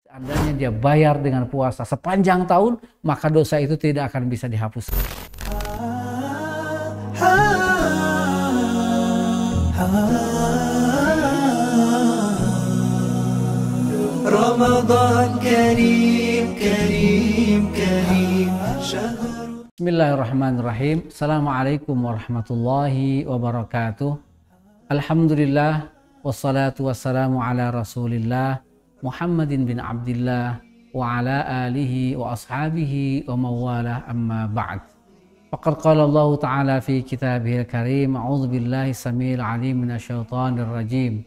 Seandainya dia bayar dengan puasa sepanjang tahun, maka dosa itu tidak akan bisa dihapus. Ramadan Kareem Kareem Kareem. Bismillahirrahmanirrahim. Assalamualaikum warahmatullahi wabarakatuh. Alhamdulillah wassalatu wassalamu ala Rasulillah Muhammadin bin Abdillah wa ala alihi wa ashabihi wa mawalah, amma ba'd. Faqad qala Allah Ta'ala fi kitabihil karim, a'udzu billahi samil alim minasyaitonir rajim.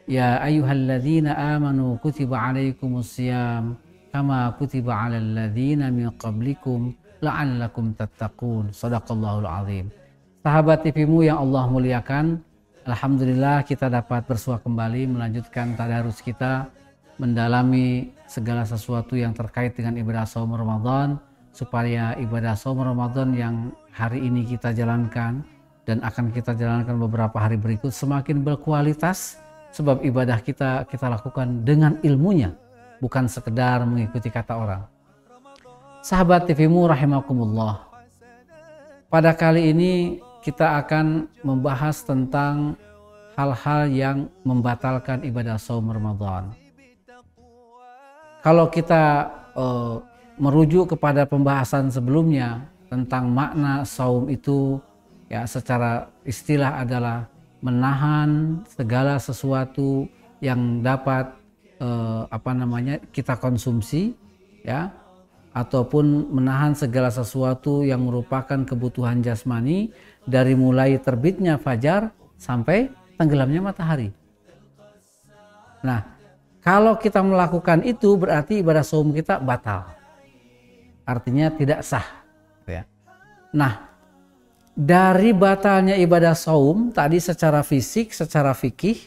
Ya ayyuhalladzina amanu kutiba alaikumus siyam kama kutiba alal ladzina min qablikum la'allakum tattaqun. Shadaqallahul azim. Sahabat TV-mu yang Allah muliakan, alhamdulillah kita dapat bersua kembali melanjutkan tadarus kita, mendalami segala sesuatu yang terkait dengan ibadah saum Ramadan, supaya ibadah saum Ramadan yang hari ini kita jalankan dan akan kita jalankan beberapa hari berikut semakin berkualitas, sebab ibadah kita lakukan dengan ilmunya, bukan sekedar mengikuti kata orang. Sahabat TV-mu rahimakumullah, pada kali ini kita akan membahas tentang hal-hal yang membatalkan ibadah saum Ramadan. Kalau kita merujuk kepada pembahasan sebelumnya tentang makna saum itu, ya secara istilah adalah menahan segala sesuatu yang dapat kita konsumsi, ya, ataupun menahan segala sesuatu yang merupakan kebutuhan jasmani dari mulai terbitnya fajar sampai tenggelamnya matahari. Nah, kalau kita melakukan itu berarti ibadah saum kita batal, artinya tidak sah, ya. Nah, dari batalnya ibadah saum tadi secara fisik, secara fikih,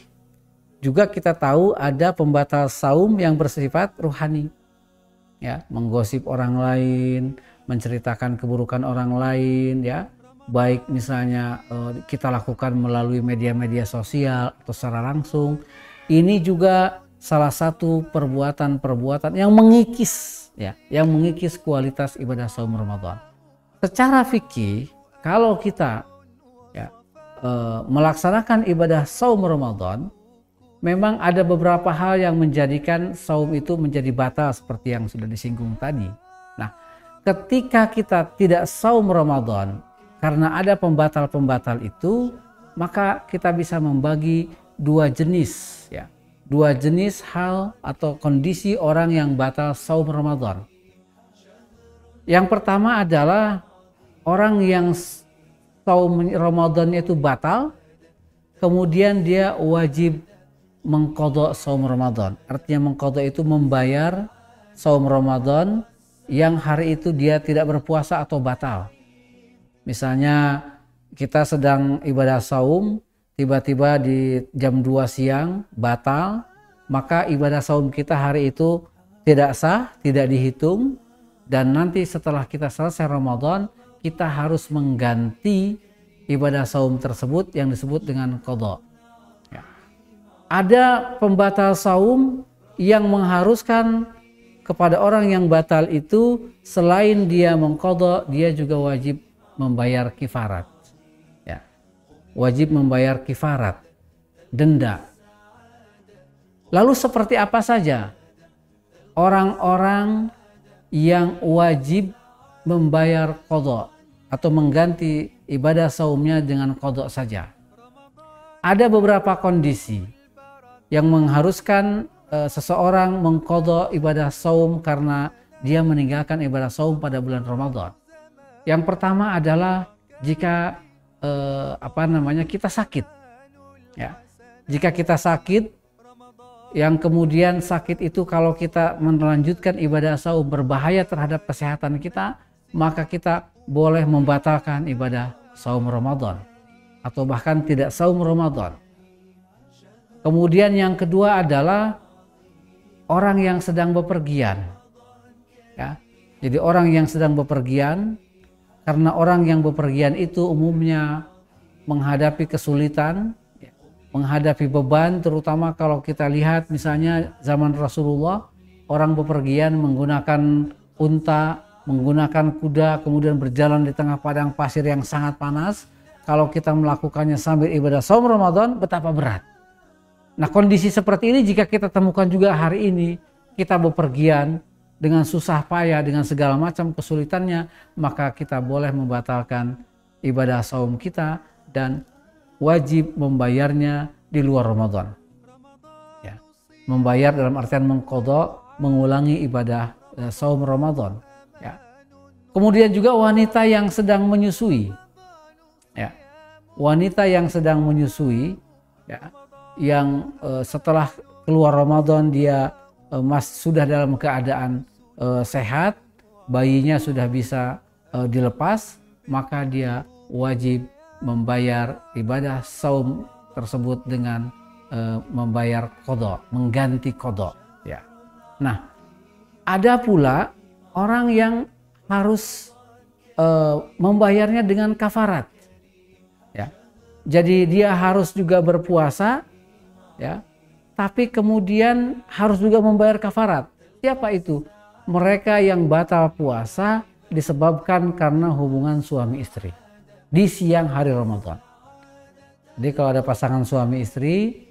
juga kita tahu ada pembatal saum yang bersifat ruhani, ya, menggosip orang lain, menceritakan keburukan orang lain, ya, baik misalnya kita lakukan melalui media-media sosial atau secara langsung. Ini juga salah satu perbuatan-perbuatan yang mengikis, ya, yang mengikis kualitas ibadah saum Ramadan. Secara fikih, kalau kita, ya, melaksanakan ibadah saum Ramadan, memang ada beberapa hal yang menjadikan saum itu menjadi batal seperti yang sudah disinggung tadi. Nah, ketika kita tidak saum Ramadan karena ada pembatal-pembatal itu, maka kita bisa membagi dua jenis, ya. Dua jenis hal atau kondisi orang yang batal saum Ramadan. Yang pertama adalah orang yang saum Ramadannya itu batal, kemudian dia wajib mengqadha saum Ramadan. Artinya mengqadha itu membayar saum Ramadan yang hari itu dia tidak berpuasa atau batal. Misalnya kita sedang ibadah saum, tiba-tiba di jam 2 siang batal, maka ibadah saum kita hari itu tidak sah, tidak dihitung, dan nanti setelah kita selesai Ramadan, kita harus mengganti ibadah saum tersebut yang disebut dengan qadha. Ya. Ada pembatal saum yang mengharuskan kepada orang yang batal itu, selain dia mengqadha, dia juga wajib membayar kifarat. Wajib membayar kifarat, denda. Lalu seperti apa saja orang-orang yang wajib membayar qadha atau mengganti ibadah saumnya dengan qadha saja? Ada beberapa kondisi yang mengharuskan seseorang mengqadha ibadah saum karena dia meninggalkan ibadah saum pada bulan Ramadan. Yang pertama adalah jika kita sakit, ya. Jika kita sakit, yang kemudian sakit itu kalau kita melanjutkan ibadah saum berbahaya terhadap kesehatan kita, maka kita boleh membatalkan ibadah saum Ramadan atau bahkan tidak saum Ramadan. Kemudian yang kedua adalah orang yang sedang bepergian, ya. Jadi orang yang sedang bepergian, karena orang yang bepergian itu umumnya menghadapi kesulitan, menghadapi beban, terutama kalau kita lihat misalnya zaman Rasulullah, orang bepergian menggunakan unta, menggunakan kuda, kemudian berjalan di tengah padang pasir yang sangat panas. Kalau kita melakukannya sambil ibadah saum Ramadan, betapa berat. Nah, kondisi seperti ini jika kita temukan juga hari ini, kita bepergian dengan susah payah, dengan segala macam kesulitannya, maka kita boleh membatalkan ibadah saum kita dan wajib membayarnya di luar Ramadan. Ya. Membayar dalam artian mengqadha, mengulangi ibadah saum Ramadan. Ya. Kemudian juga wanita yang sedang menyusui. Ya. Wanita yang sedang menyusui, ya, yang setelah keluar Ramadan dia sudah dalam keadaan sehat, bayinya sudah bisa dilepas, maka dia wajib membayar ibadah saum tersebut dengan membayar qadha, mengganti qadha. Ya. Nah, ada pula orang yang harus membayarnya dengan kafarat. Ya. Jadi dia harus juga berpuasa, ya, tapi kemudian harus juga membayar kafarat. Siapa itu? Mereka yang batal puasa disebabkan karena hubungan suami istri di siang hari Ramadan. Jadi kalau ada pasangan suami istri,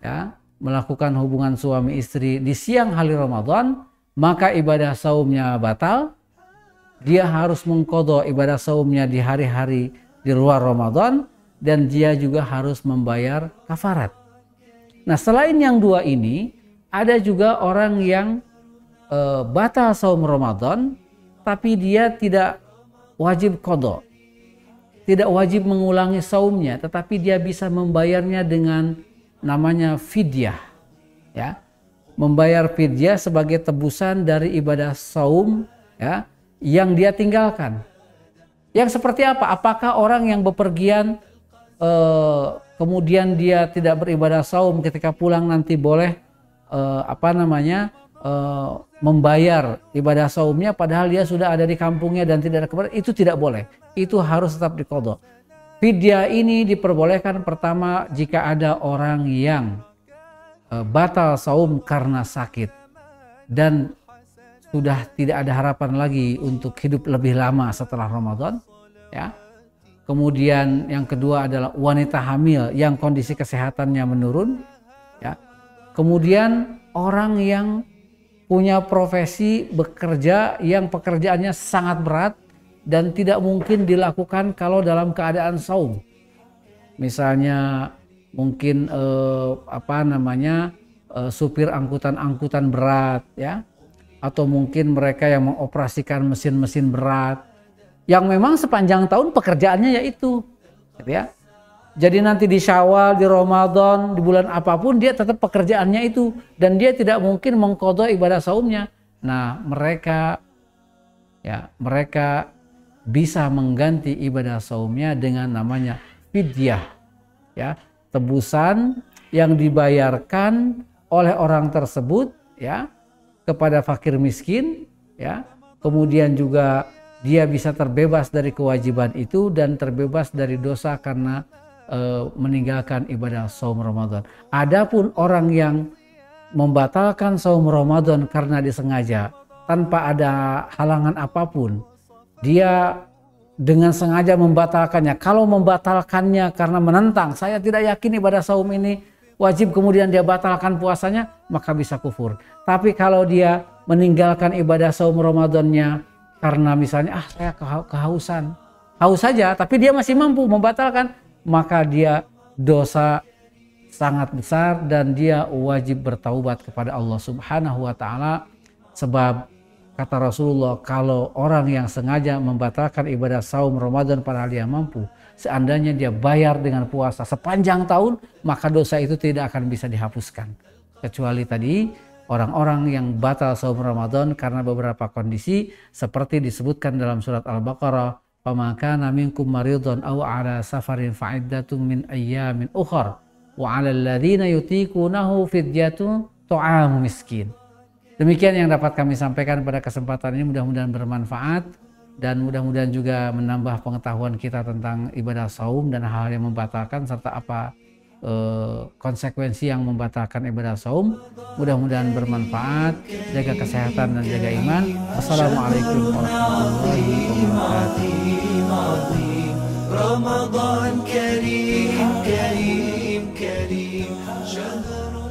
ya, melakukan hubungan suami istri di siang hari Ramadan, maka ibadah saumnya batal. Dia harus mengqadha ibadah saumnya di hari-hari di luar Ramadan, dan dia juga harus membayar kafarat. Nah, selain yang dua ini, ada juga orang yang batal saum Ramadan, tapi dia tidak wajib qadha, tidak wajib mengulangi saumnya, tetapi dia bisa membayarnya dengan namanya fidyah, ya, membayar fidyah sebagai tebusan dari ibadah saum, ya, yang dia tinggalkan. Yang seperti apa? Apakah orang yang bepergian kemudian dia tidak beribadah saum, ketika pulang nanti boleh membayar ibadah saumnya padahal dia sudah ada di kampungnya dan tidak ada keberatan? Itu tidak boleh. Itu harus tetap diqadha. Fidyah ini diperbolehkan pertama jika ada orang yang batal saum karena sakit dan sudah tidak ada harapan lagi untuk hidup lebih lama setelah Ramadan, ya. Kemudian yang kedua adalah wanita hamil yang kondisi kesehatannya menurun, ya. Kemudian orang yang punya profesi bekerja yang pekerjaannya sangat berat dan tidak mungkin dilakukan kalau dalam keadaan saum. Misalnya mungkin supir angkutan berat, ya, atau mungkin mereka yang mengoperasikan mesin-mesin berat yang memang sepanjang tahun pekerjaannya yaitu, gitu ya. Jadi nanti di Syawal, di Ramadan, di bulan apapun dia tetap pekerjaannya itu dan dia tidak mungkin mengqadha ibadah saumnya. Nah, mereka bisa mengganti ibadah saumnya dengan namanya fidyah, ya, tebusan yang dibayarkan oleh orang tersebut, ya, kepada fakir miskin, ya. Kemudian juga dia bisa terbebas dari kewajiban itu dan terbebas dari dosa karena meninggalkan ibadah saum Ramadan. Adapun orang yang membatalkan saum Ramadan karena disengaja tanpa ada halangan apapun, dia dengan sengaja membatalkannya. Kalau membatalkannya karena menentang, saya tidak yakin ibadah saum ini wajib, kemudian dia batalkan puasanya, maka bisa kufur. Tapi kalau dia meninggalkan ibadah saum Ramadannya karena misalnya saya kehausan, haus saja, tapi dia masih mampu membatalkan, maka dia dosa sangat besar dan dia wajib bertaubat kepada Allah Subhanahu wa taala. Sebab kata Rasulullah, kalau orang yang sengaja membatalkan ibadah saum Ramadan padahal dia mampu, seandainya dia bayar dengan puasa sepanjang tahun, maka dosa itu tidak akan bisa dihapuskan. Kecuali tadi orang-orang yang batal saum Ramadan karena beberapa kondisi seperti disebutkan dalam surat Al-Baqarah, "Fama kana minkum maridun aw 'ala safarin fa'iddatun min ayyamin ukhra wa 'alal ladzina yutiqunahu fidyatun ta'amu miskin." Demikian yang dapat kami sampaikan pada kesempatan ini, mudah-mudahan bermanfaat dan mudah-mudahan juga menambah pengetahuan kita tentang ibadah saum dan hal yang membatalkan serta apa konsekuensi yang membatalkan ibadah saum. Mudah-mudahan bermanfaat. Jaga kesehatan dan jaga iman. Wassalamualaikum warahmatullahi wabarakatuh. رمضان كريم كريم كريم شهر